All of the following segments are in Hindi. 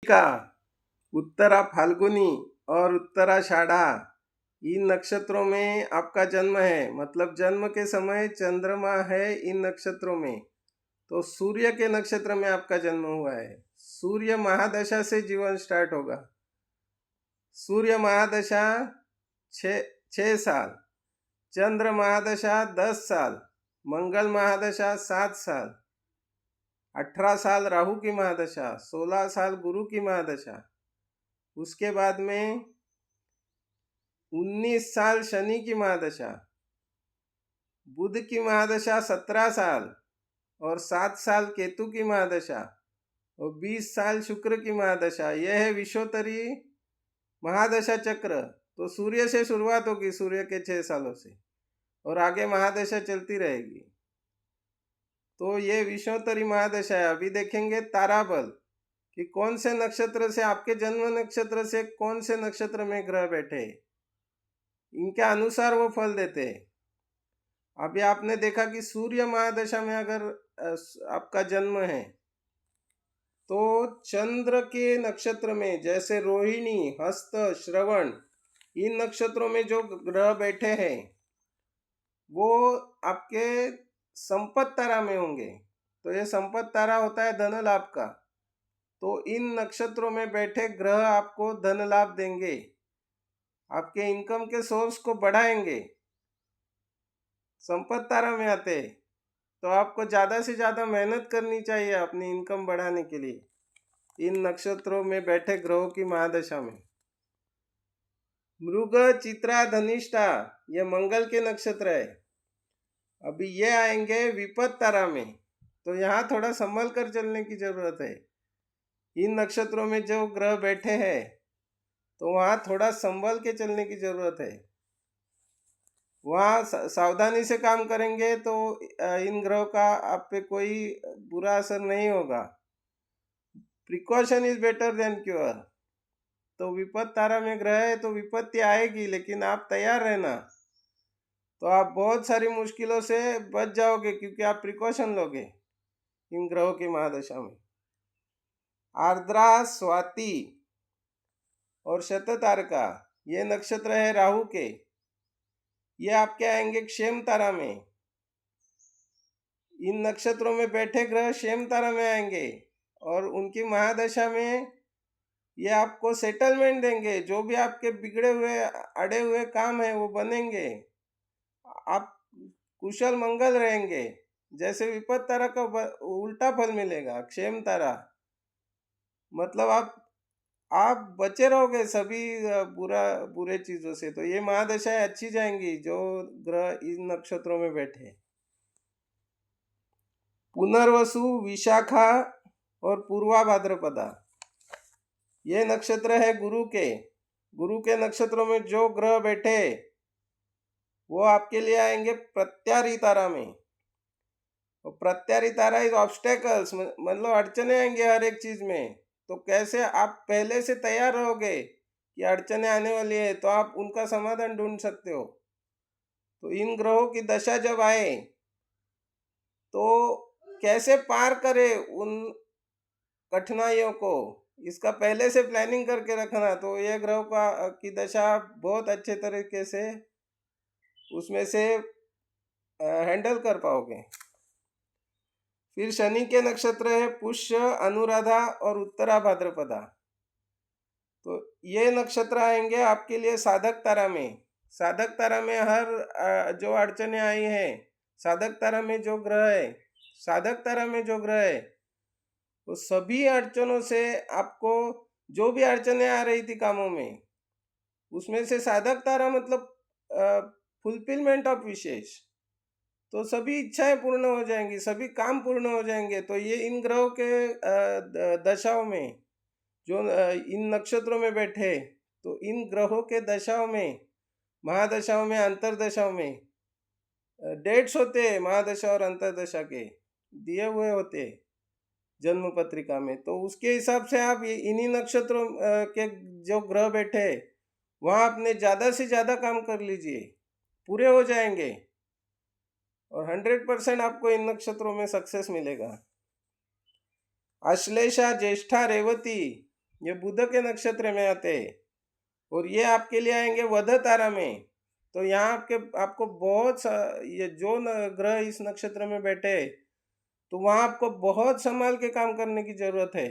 का उत्तरा फाल्गुनी और उत्तराषाढ़ा, इन नक्षत्रों में आपका जन्म है। मतलब जन्म के समय चंद्रमा है इन नक्षत्रों में, तो सूर्य के नक्षत्र में आपका जन्म हुआ है। सूर्य महादशा से जीवन स्टार्ट होगा। सूर्य महादशा 6 साल, चंद्र महादशा 10 साल, मंगल महादशा 7 साल, 18 साल राहु की महादशा, 16 साल गुरु की महादशा, उसके बाद में 19 साल शनि की महादशा, बुध की महादशा 17 साल और 7 साल केतु की महादशा और 20 साल शुक्र की महादशा। यह है विश्वोत्तरी महादशा चक्र। तो सूर्य से शुरुआत होगी, सूर्य के 6 सालों से, और आगे महादशा चलती रहेगी। तो ये विश्वोत्तरी महादशा है। अभी देखेंगे ताराबल कि कौन से नक्षत्र से, आपके जन्म नक्षत्र से कौन से नक्षत्र में ग्रह बैठे, इनके अनुसार वो फल देते हैं। अभी आपने देखा कि सूर्य महादशा में अगर आपका जन्म है तो चंद्र के नक्षत्र में, जैसे रोहिणी, हस्त, श्रवण, इन नक्षत्रों में जो ग्रह बैठे हैं वो आपके संपत तारा में होंगे। तो ये संपत तारा होता है धन लाभ का। तो इन नक्षत्रों में बैठे ग्रह आपको धन लाभ देंगे, आपके इनकम के सोर्स को बढ़ाएंगे। संपत तारा में आते तो आपको ज़्यादा से ज़्यादा मेहनत करनी चाहिए अपनी इनकम बढ़ाने के लिए इन नक्षत्रों में बैठे ग्रहों की महादशा में। मृग, चित्रा, धनिष्ठा, ये मंगल के नक्षत्र है। अभी ये आएंगे विपत तारा में, तो यहाँ थोड़ा संभल कर चलने की जरूरत है। इन नक्षत्रों में जो ग्रह बैठे हैं तो वहाँ थोड़ा संभल के चलने की जरूरत है। वहाँ सावधानी से काम करेंगे तो इन ग्रहों का आप पे कोई बुरा असर नहीं होगा। Precaution is better than cure. तो विपत तारा में ग्रह है तो विपत्ति आएगी, लेकिन आप तैयार रहना, तो आप बहुत सारी मुश्किलों से बच जाओगे क्योंकि आप प्रिकॉशन लोगे इन ग्रहों की महादशा में। आर्द्रा, स्वाति और शततारका, ये नक्षत्र है राहु के। ये आपके आएंगे क्षेम तारा में। इन नक्षत्रों में बैठे ग्रह क्षेम तारा में आएंगे और उनकी महादशा में ये आपको सेटलमेंट देंगे। जो भी आपके बिगड़े हुए, अड़े हुए काम है वो बनेंगे, आप कुशल मंगल रहेंगे। जैसे विपत तारा का उल्टा फल मिलेगा, क्षेम तारा मतलब आप बचे रहोगे सभी बुरे चीजों से। तो ये महादशाएं अच्छी जाएंगी जो ग्रह इन नक्षत्रों में बैठे। पुनर्वसु, विशाखा और पूर्वा भाद्रपदा, ये नक्षत्र है गुरु के। गुरु के नक्षत्रों में जो ग्रह बैठे वो आपके लिए आएंगे प्रत्यारी तारा में। और प्रत्यारी तारा इज ऑब्स्टेकल्स, मतलब अड़चने आएंगे हर एक चीज में। तो कैसे आप पहले से तैयार रहोगे कि अड़चने आने वाली है तो आप उनका समाधान ढूंढ सकते हो। तो इन ग्रहों की दशा जब आए तो कैसे पार करे उन कठिनाइयों को, इसका पहले से प्लानिंग करके रखना। तो ये ग्रहों की दशा बहुत अच्छे तरीके से उसमें से हैंडल कर पाओगे। फिर शनि के नक्षत्र है पुष्य, अनुराधा और उत्तरा भाद्रपदा। तो ये नक्षत्र आएंगे आपके लिए साधक तारा में। साधक तारा में हर जो अड़चने आई हैं, साधक तारा में जो ग्रह है, साधक तारा में जो ग्रह है तो सभी अड़चनों से आपको, जो भी अड़चने आ रही थी कामों में, उसमें से साधक तारा मतलब फुलफिलमेंट ऑफ विशेष, तो सभी इच्छाएं पूर्ण हो जाएंगी, सभी काम पूर्ण हो जाएंगे। तो ये इन ग्रहों के दशाओं में जो इन नक्षत्रों में बैठे, तो इन ग्रहों के दशाओं में, महादशाओं में, अंतरदशाओं में डेट्स होते हैं, महादशा और अंतरदशा के दिए हुए होते जन्म पत्रिका में। तो उसके हिसाब से आप इन्हीं नक्षत्रों के जो ग्रह बैठे वहाँ अपने ज़्यादा से ज़्यादा काम कर लीजिए, पूरे हो जाएंगे और 100% आपको इन नक्षत्रों में सक्सेस मिलेगा। अश्लेषा, ज्येष्ठा, रेवती, ये बुध के नक्षत्र में आते हैं, और ये आपके लिए आएंगे वध तारा में। तो यहाँ आपको ये जो ग्रह इस नक्षत्र में बैठे, तो वहां आपको बहुत संभाल के काम करने की जरूरत है।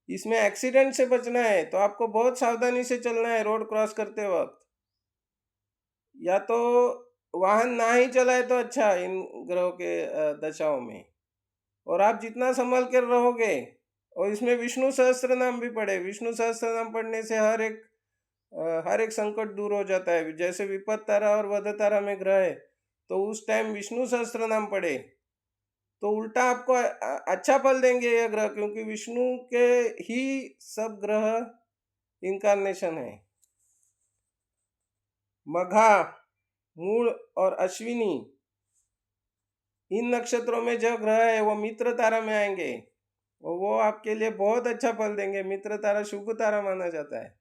इसमें एक्सीडेंट से बचना है, तो आपको बहुत सावधानी से चलना है रोड क्रॉस करते वक्त। या तो वाहन ना ही चलाए तो अच्छा इन ग्रहों के दशाओं में। और आप जितना संभल कर रहोगे, और इसमें विष्णु सहस्त्र नाम भी पढ़े। विष्णु सहस्त्र नाम पढ़ने से हर एक संकट दूर हो जाता है। जैसे विपद तारा और वध तारा में ग्रह है, तो उस टाइम विष्णु सहस्त्र नाम पढ़े तो उल्टा आपको अच्छा फल देंगे ये ग्रह, क्योंकि विष्णु के ही सब ग्रह इनकारनेशन है। मघा, मूल और अश्विनी, इन नक्षत्रों में जो ग्रह है वो मित्र तारा में आएंगे, और वो आपके लिए बहुत अच्छा फल देंगे। मित्र तारा शुभ तारा माना जाता है।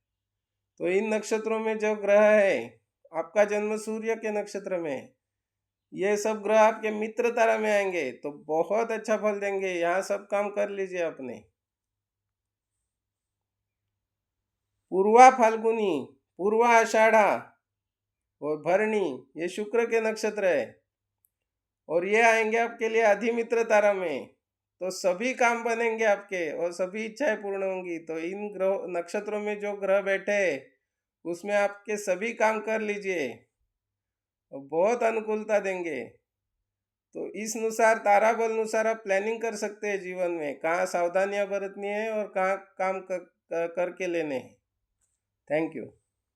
तो इन नक्षत्रों में जो ग्रह है, आपका जन्म सूर्य के नक्षत्र में है, ये सब ग्रह आपके मित्र तारा में आएंगे तो बहुत अच्छा फल देंगे। यहाँ सब काम कर लीजिए अपने। पूर्वा फाल्गुनी, पूर्वा आषाढ़ा और भरणी, ये शुक्र के नक्षत्र है, और ये आएंगे आपके लिए अधिमित्र तारा में। तो सभी काम बनेंगे आपके, और सभी इच्छाएं पूर्ण होंगी। तो इन ग्रह नक्षत्रों में जो ग्रह बैठे उसमें आपके सभी काम कर लीजिए, और बहुत अनुकूलता देंगे। तो इस अनुसार ताराबल अनुसार आप प्लानिंग कर सकते हैं जीवन में, कहाँ सावधानियां बरतनी है और कहाँ काम करके लेने हैं। Thank you.